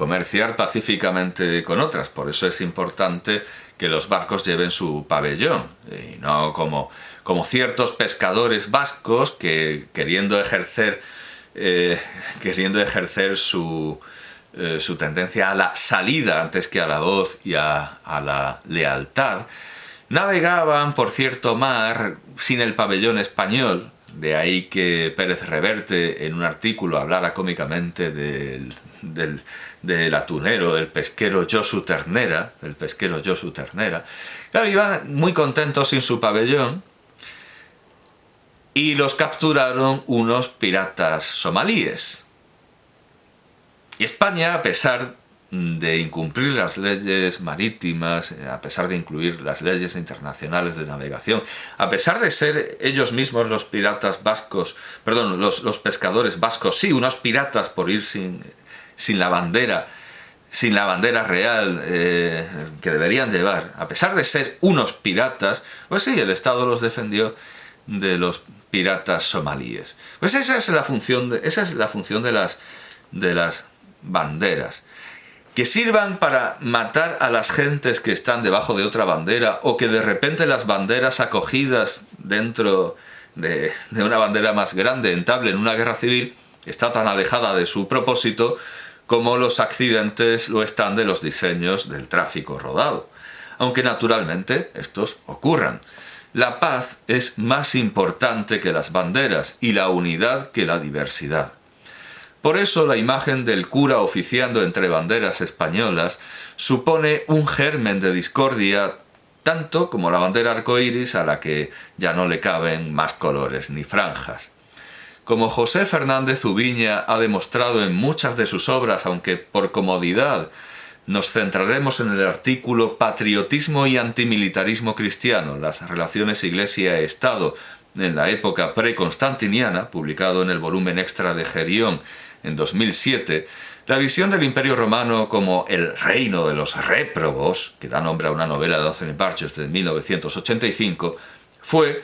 comerciar pacíficamente con otras. Por eso es importante que los barcos lleven su pabellón, y no como ciertos pescadores vascos que queriendo ejercer su tendencia a la salida antes que a la voz y a la lealtad, navegaban por cierto mar sin el pabellón español. De ahí que Pérez Reverte en un artículo hablara cómicamente del atunero, del pesquero Josu Ternera, Claro, iban muy contentos sin su pabellón y los capturaron unos piratas somalíes. Y España, a pesar de incumplir las leyes marítimas, a pesar de incluir las leyes internacionales de navegación, a pesar de ser ellos mismos los piratas vascos, perdón, los pescadores vascos, sí, unos piratas por ir sin la bandera real que deberían llevar, a pesar de ser unos piratas, pues sí, el Estado los defendió de los piratas somalíes. Pues esa es la función de las banderas. Que sirvan para matar a las gentes que están debajo de otra bandera, o que de repente las banderas acogidas dentro de una bandera más grande entablen una guerra civil, está tan alejada de su propósito como los accidentes lo están de los diseños del tráfico rodado. Aunque naturalmente estos ocurran. La paz es más importante que las banderas y la unidad que la diversidad. Por eso la imagen del cura oficiando entre banderas españolas supone un germen de discordia, tanto como la bandera arcoíris, a la que ya no le caben más colores ni franjas. Como José Fernández Ubiña ha demostrado en muchas de sus obras, aunque por comodidad nos centraremos en el artículo Patriotismo y antimilitarismo cristiano, las relaciones Iglesia-Estado en la época preconstantiniana, publicado en el volumen extra de Gerión en 2007, la visión del Imperio Romano como el reino de los réprobos, que da nombre a una novela de Anthony Burgess de 1985, fue,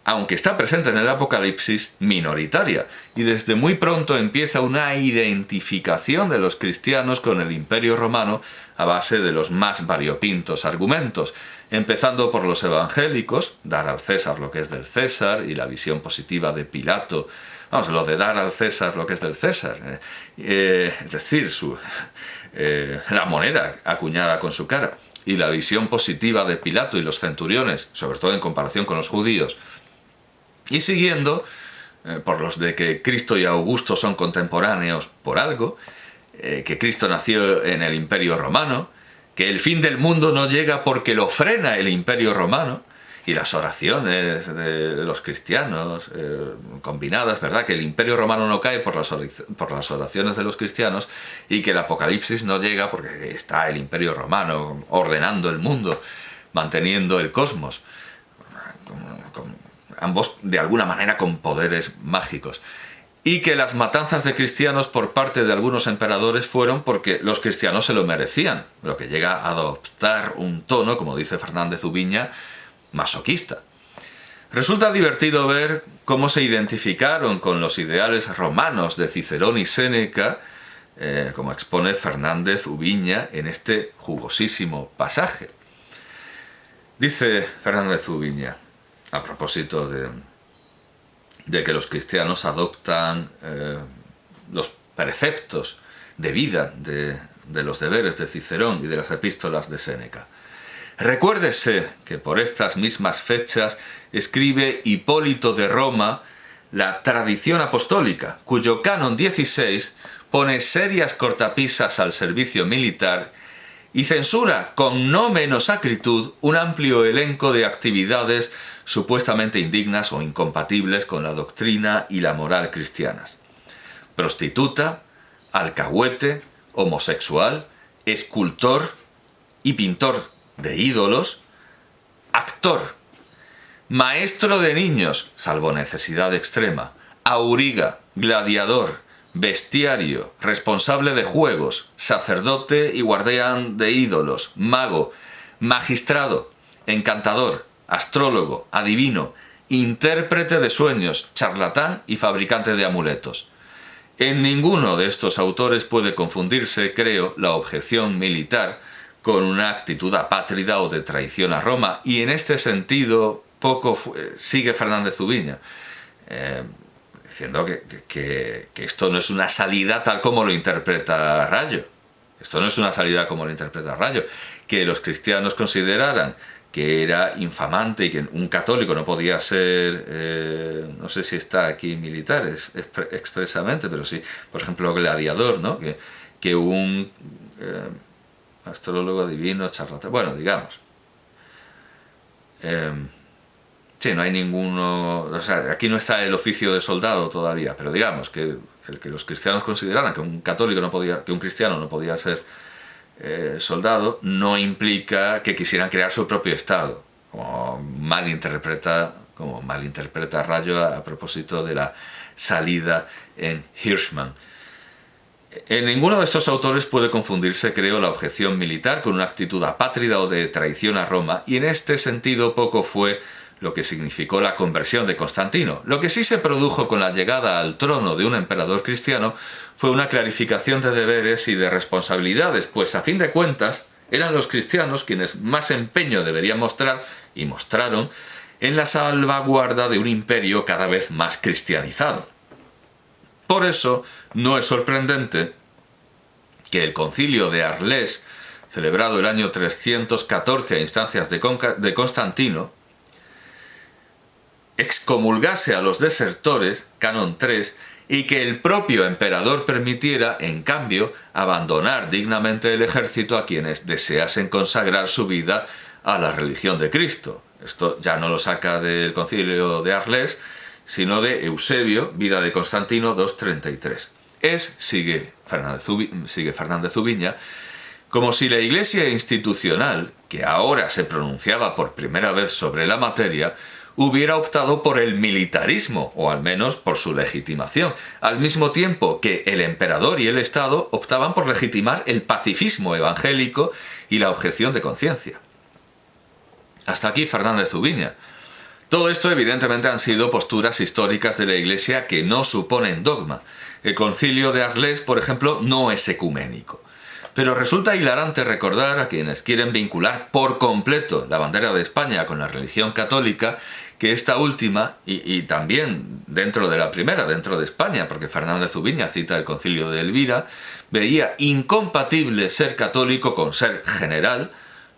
aunque está presente en el Apocalipsis, minoritaria, y desde muy pronto empieza una identificación de los cristianos con el Imperio Romano a base de los más variopintos argumentos, empezando por los evangélicos, dar al César lo que es del César, y la visión positiva de Pilato, vamos, lo de dar al César lo que es del César, es decir, la moneda acuñada con su cara, y la visión positiva de Pilato y los centuriones, sobre todo en comparación con los judíos, y siguiendo por los de que Cristo y Augusto son contemporáneos por algo, que Cristo nació en el Imperio Romano, que el fin del mundo no llega porque lo frena el Imperio Romano, y las oraciones de los cristianos combinadas, ¿verdad? Que el Imperio Romano no cae por las oraciones de los cristianos, y que el Apocalipsis no llega porque está el Imperio Romano ordenando el mundo, manteniendo el cosmos, ambos de alguna manera con poderes mágicos. Y que las matanzas de cristianos por parte de algunos emperadores fueron porque los cristianos se lo merecían, lo que llega a adoptar un tono, como dice Fernández Ubiña, masoquista. Resulta divertido ver cómo se identificaron con los ideales romanos de Cicerón y Séneca, como expone Fernández Ubiña en este jugosísimo pasaje. Dice Fernández Ubiña, a propósito de que los cristianos adoptan los preceptos de vida de los deberes de Cicerón y de las epístolas de Séneca. Recuérdese que por estas mismas fechas escribe Hipólito de Roma la tradición apostólica, cuyo canon 16 pone serias cortapisas al servicio militar y censura con no menos acritud un amplio elenco de actividades supuestamente indignas o incompatibles con la doctrina y la moral cristianas. Prostituta, alcahuete, homosexual, escultor y pintor de ídolos, actor, maestro de niños, salvo necesidad extrema, auriga, gladiador, bestiario, responsable de juegos, sacerdote y guardián de ídolos, mago, magistrado, encantador, astrólogo, adivino, intérprete de sueños, charlatán y fabricante de amuletos. En ninguno de estos autores puede confundirse, creo, la objeción militar con una actitud apátrida o de traición a Roma, y en este sentido sigue Fernández Ubiña, diciendo que esto no es una salida tal como lo interpreta Rayo. Esto no es una salida como lo interpreta Rayo. Que los cristianos consideraran que era infamante y que un católico no podía ser, no sé si está aquí militar expresamente, pero sí, por ejemplo, gladiador, ¿no? Que un astrólogo divino, charlatán, bueno, digamos. Sí, no hay ninguno, o sea, aquí no está el oficio de soldado todavía, pero digamos que el que los cristianos consideraran que un católico no podía, que un cristiano no podía ser soldado, no implica que quisieran crear su propio estado, como malinterpreta Rayo a propósito de la salida en Hirschman. En ninguno de estos autores puede confundirse, creo, la objeción militar con una actitud apátrida o de traición a Roma, y en este sentido poco fue lo que significó la conversión de Constantino. Lo que sí se produjo con la llegada al trono de un emperador cristiano fue una clarificación de deberes y de responsabilidades, pues a fin de cuentas eran los cristianos quienes más empeño deberían mostrar, y mostraron, en la salvaguarda de un imperio cada vez más cristianizado. Por eso no es sorprendente que el concilio de Arles, celebrado el año 314 a instancias de Constantino, excomulgase a los desertores, Canon 3, y que el propio emperador permitiera, en cambio, abandonar dignamente el ejército a quienes deseasen consagrar su vida a la religión de Cristo. Esto ya no lo saca del concilio de Arles, sino de Eusebio, Vida de Constantino 2.33. Sigue Fernández Ubiña, como si la Iglesia institucional, que ahora se pronunciaba por primera vez sobre la materia, hubiera optado por el militarismo, o al menos por su legitimación, al mismo tiempo que el emperador y el Estado optaban por legitimar el pacifismo evangélico y la objeción de conciencia. Hasta aquí Fernández Ubiña. Todo esto evidentemente han sido posturas históricas de la Iglesia que no suponen dogma. El concilio de Arles, por ejemplo, no es ecuménico. Pero resulta hilarante recordar a quienes quieren vincular por completo la bandera de España con la religión católica, que esta última, y también dentro de la primera, dentro de España, porque Fernández Ubiña cita el concilio de Elvira, veía incompatible ser católico con ser general,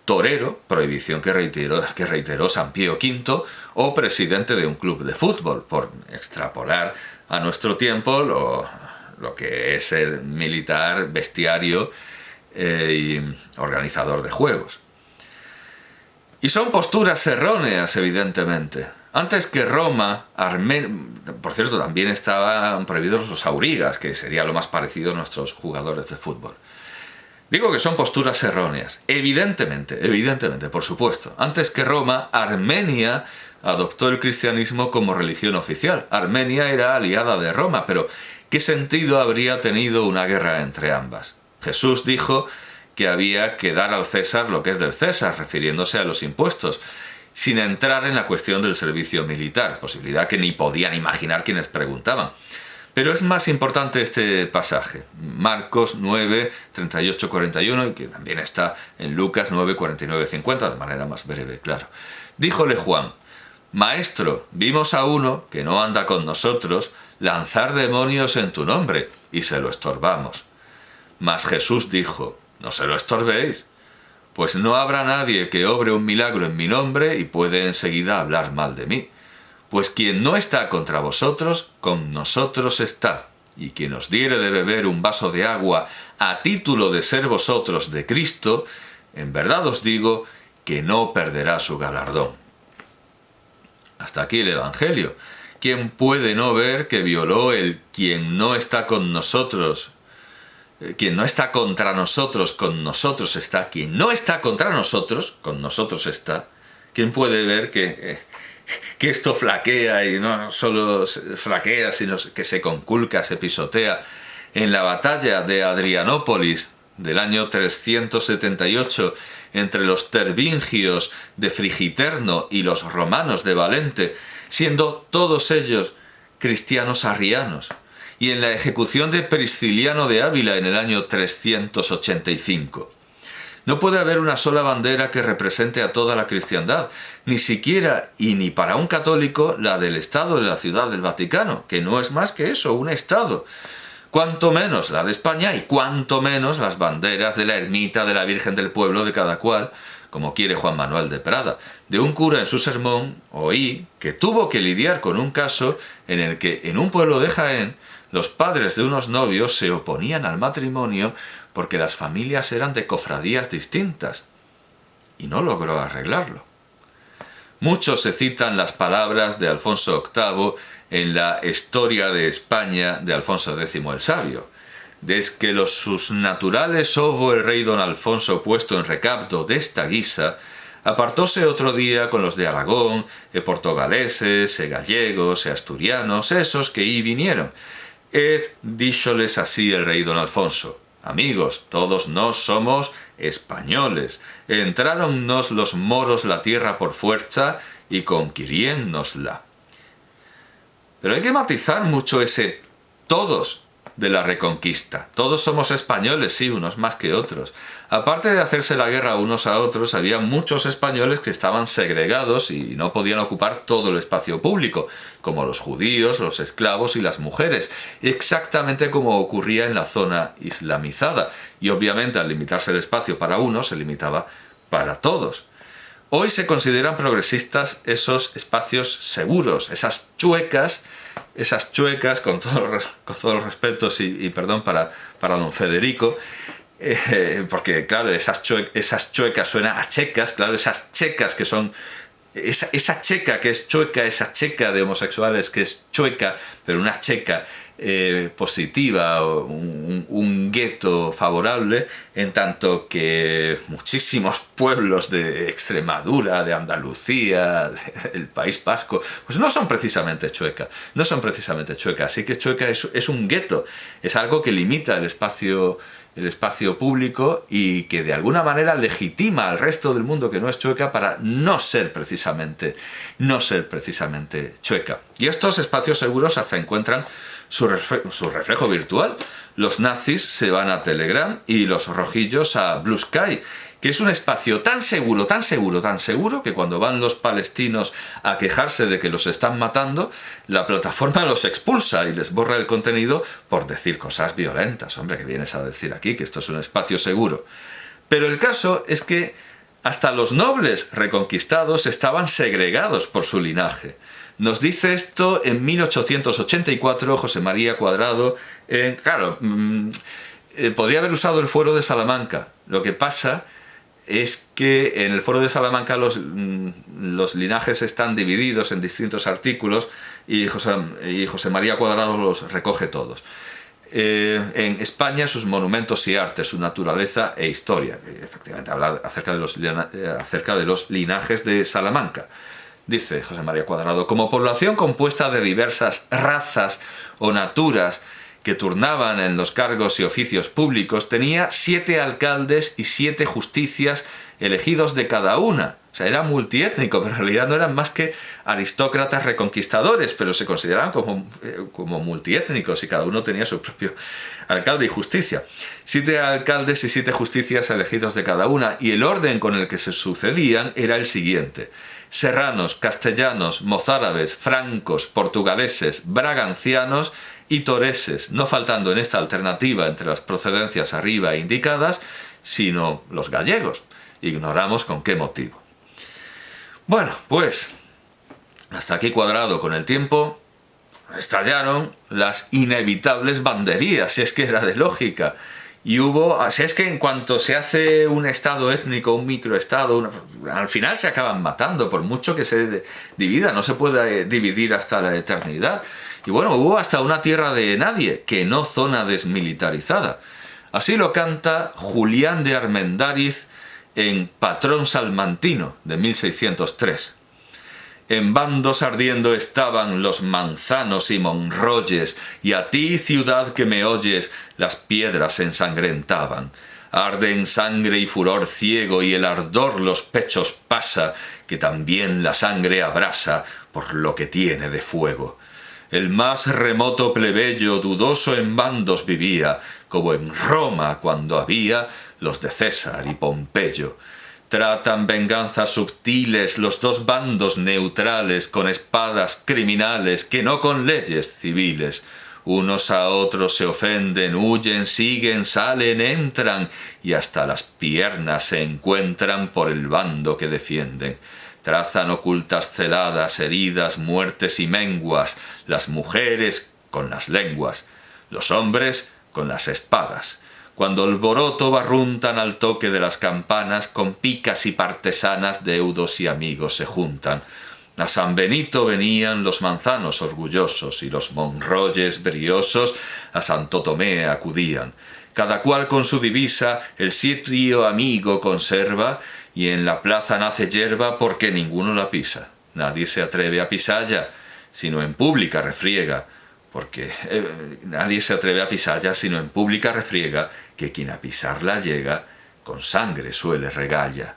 torero, prohibición que reiteró San Pío V, o presidente de un club de fútbol, por extrapolar a nuestro tiempo lo que es ser militar, bestiario y organizador de juegos. Y son posturas erróneas, evidentemente. Antes que Roma, por cierto, también estaban prohibidos los aurigas, que sería lo más parecido a nuestros jugadores de fútbol. Digo que son posturas erróneas. Evidentemente, por supuesto. Antes que Roma, Armenia adoptó el cristianismo como religión oficial. Armenia era aliada de Roma, pero ¿qué sentido habría tenido una guerra entre ambas? Jesús dijo que había que dar al César lo que es del César, refiriéndose a los impuestos, sin entrar en la cuestión del servicio militar, posibilidad que ni podían imaginar quienes preguntaban. Pero es más importante este pasaje, Marcos 9, 38, 41, y que también está en Lucas 9, 49, 50, de manera más breve, claro. Díjole Juan: Maestro, vimos a uno que no anda con nosotros lanzar demonios en tu nombre, y se lo estorbamos. Mas Jesús dijo: No se lo estorbéis, pues no habrá nadie que obre un milagro en mi nombre y puede enseguida hablar mal de mí. Pues quien no está contra vosotros, con nosotros está. Y quien os diere de beber un vaso de agua a título de ser vosotros de Cristo, en verdad os digo que no perderá su galardón. Hasta aquí el Evangelio. ¿Quién puede no ver que violó el quien no está con nosotros? Quien no está contra nosotros, con nosotros está. Quien no está contra nosotros, con nosotros está. ¿Quién puede ver que esto flaquea, y no solo flaquea, sino que se conculca, se pisotea? En la batalla de Adrianópolis del año 378, entre los tervingios de Frigiterno y los romanos de Valente, siendo todos ellos cristianos arrianos, y en la ejecución de Prisciliano de Ávila en el año 385. No puede haber una sola bandera que represente a toda la cristiandad, ni siquiera y ni para un católico la del Estado de la Ciudad del Vaticano, que no es más que eso, un Estado. Cuanto menos la de España y cuanto menos las banderas de la ermita de la Virgen del pueblo de cada cual, como quiere Juan Manuel de Prada. De un cura en su sermón oí que tuvo que lidiar con un caso en el que en un pueblo de Jaén los padres de unos novios se oponían al matrimonio porque las familias eran de cofradías distintas, y no logró arreglarlo. Muchos se citan las palabras de Alfonso VIII en la Historia de España de Alfonso X el Sabio. Des que los sus naturales hubo el rey don Alfonso puesto en recapto desta guisa, apartóse otro día con los de Aragón, portugaleses, gallegos, asturianos, esos que y vinieron. Et díxoles así el rey don Alfonso: amigos, todos nos somos españoles. Entráronnos los moros la tierra por fuerza y conquiriénnosla. Pero hay que matizar mucho ese todos de la Reconquista. Todos somos españoles, sí, unos más que otros. Aparte de hacerse la guerra unos a otros, había muchos españoles que estaban segregados y no podían ocupar todo el espacio público, como los judíos, los esclavos y las mujeres, exactamente como ocurría en la zona islamizada. Y obviamente al limitarse el espacio para unos, se limitaba para todos. Hoy se consideran progresistas esos espacios seguros, esas chuecas, con todos los respetos y perdón para don Federico, porque claro, esas chuecas suenan a checas, claro, esas checas que son, esa checa que es chueca, esa checa de homosexuales que es chueca, pero una checa positiva, un gueto favorable, en tanto que muchísimos pueblos de Extremadura, de Andalucía, del País Vasco, pues no son precisamente chueca, así que chueca es un gueto, es algo que limita el espacio público y que de alguna manera legitima al resto del mundo que no es chueca para no ser precisamente chueca. Y estos espacios seguros hasta encuentran su reflejo virtual. Los nazis se van a Telegram y los rojillos a Blue Sky, que es un espacio tan seguro, que cuando van los palestinos a quejarse de que los están matando, la plataforma los expulsa y les borra el contenido por decir cosas violentas. Hombre, ¿qué vienes a decir aquí? Que esto es un espacio seguro. Pero el caso es que hasta los nobles reconquistados estaban segregados por su linaje. Nos dice esto en 1884 José María Cuadrado. Podría haber usado el Fuero de Salamanca. Lo que pasa es que en el Fuero de Salamanca los linajes están divididos en distintos artículos y José María Cuadrado los recoge todos. En España, sus monumentos y arte, su naturaleza e historia. Efectivamente, habla acerca de los linajes de Salamanca. Dice José María Cuadrado: como población compuesta de diversas razas o naturas que turnaban en los cargos y oficios públicos, tenía 7 alcaldes y 7 justicias elegidos de cada una. O sea, era multiétnico, pero en realidad no eran más que aristócratas reconquistadores, pero se consideraban como multiétnicos y cada uno tenía su propio alcalde y justicia. 7 alcaldes y 7 justicias elegidos de cada una, y el orden con el que se sucedían era el siguiente: serranos, castellanos, mozárabes, francos, portugaleses, bragancianos y toreses, no faltando en esta alternativa entre las procedencias arriba indicadas, sino los gallegos. Ignoramos con qué motivo. Bueno, pues hasta aquí Cuadrado. Con el tiempo estallaron las inevitables banderías, si es que era de lógica. Y si es que en cuanto se hace un estado étnico, un microestado, al final se acaban matando, por mucho que se divida, no se puede dividir hasta la eternidad. Y bueno, hubo hasta una tierra de nadie, que no zona desmilitarizada. Así lo canta Julián de Armendáriz en Patrón Salmantino, de 1603. En bandos ardiendo estaban los manzanos y monrolles, y a ti, ciudad que me oyes, las piedras ensangrentaban. Arde en sangre y furor ciego, y el ardor los pechos pasa, que también la sangre abrasa por lo que tiene de fuego. El más remoto plebeyo dudoso en bandos vivía, como en Roma cuando había los de César y Pompeyo. Tratan venganzas subtiles los dos bandos neutrales con espadas criminales que no con leyes civiles. Unos a otros se ofenden, huyen, siguen, salen, entran y hasta las piernas se encuentran por el bando que defienden. Trazan ocultas celadas, heridas, muertes y menguas, las mujeres con las lenguas, los hombres con las espadas. Cuando alboroto barruntan al toque de las campanas, con picas y partesanas deudos y amigos se juntan. A San Benito venían los manzanos orgullosos y los monroyes briosos a Santo Tomé acudían. Cada cual con su divisa el sitio amigo conserva y en la plaza nace yerba porque ninguno la pisa. Nadie se atreve a pisalla, sino en pública refriega. Porque nadie se atreve a pisalla, sino en pública refriega, que quien a pisarla llega, con sangre suele regalla.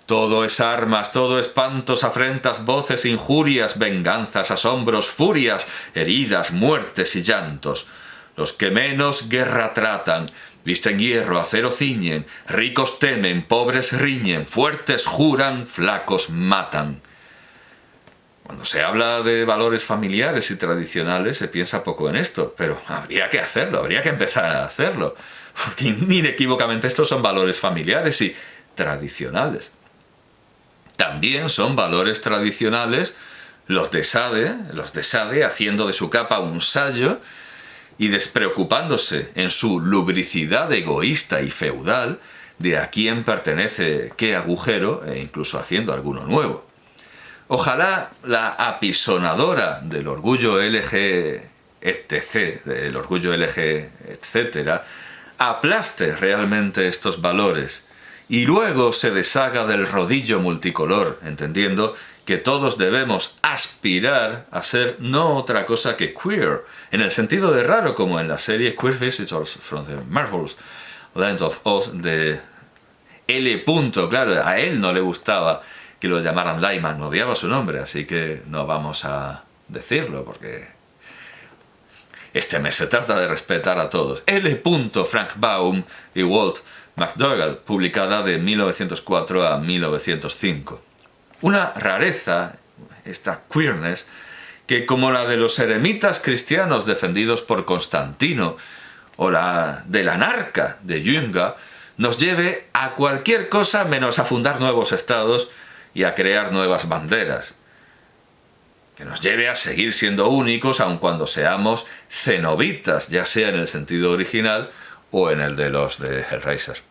Todo es armas, todo espantos, afrentas, voces, injurias, venganzas, asombros, furias, heridas, muertes y llantos. Los que menos guerra tratan, visten hierro, acero ciñen, ricos temen, pobres riñen, fuertes juran, flacos matan. Cuando se habla de valores familiares y tradicionales se piensa poco en esto, pero habría que hacerlo, habría que empezar a hacerlo, porque inequívocamente estos son valores familiares y tradicionales. También son valores tradicionales los de Sade haciendo de su capa un sayo y despreocupándose en su lubricidad egoísta y feudal de a quién pertenece qué agujero e incluso haciendo alguno nuevo. Ojalá la apisonadora del orgullo LG, etc., del orgullo LG, etc., aplaste realmente estos valores y luego se deshaga del rodillo multicolor, entendiendo que todos debemos aspirar a ser no otra cosa que queer, en el sentido de raro, como en la serie Queer Visitors from the Marvelous Land of Oz de L. Claro, a él no le gustaba que lo llamaran Lyman, odiaba su nombre, así que no vamos a decirlo, porque este mes se trata de respetar a todos. L. Frank Baum y Walt McDougall, publicada de 1904 a 1905. Una rareza, esta queerness, que como la de los eremitas cristianos defendidos por Constantino, o la del anarca de Junga, nos lleve a cualquier cosa menos a fundar nuevos estados y a crear nuevas banderas. Que nos lleve a seguir siendo únicos aun cuando seamos cenobitas, ya sea en el sentido original o en el de los de Hellraiser.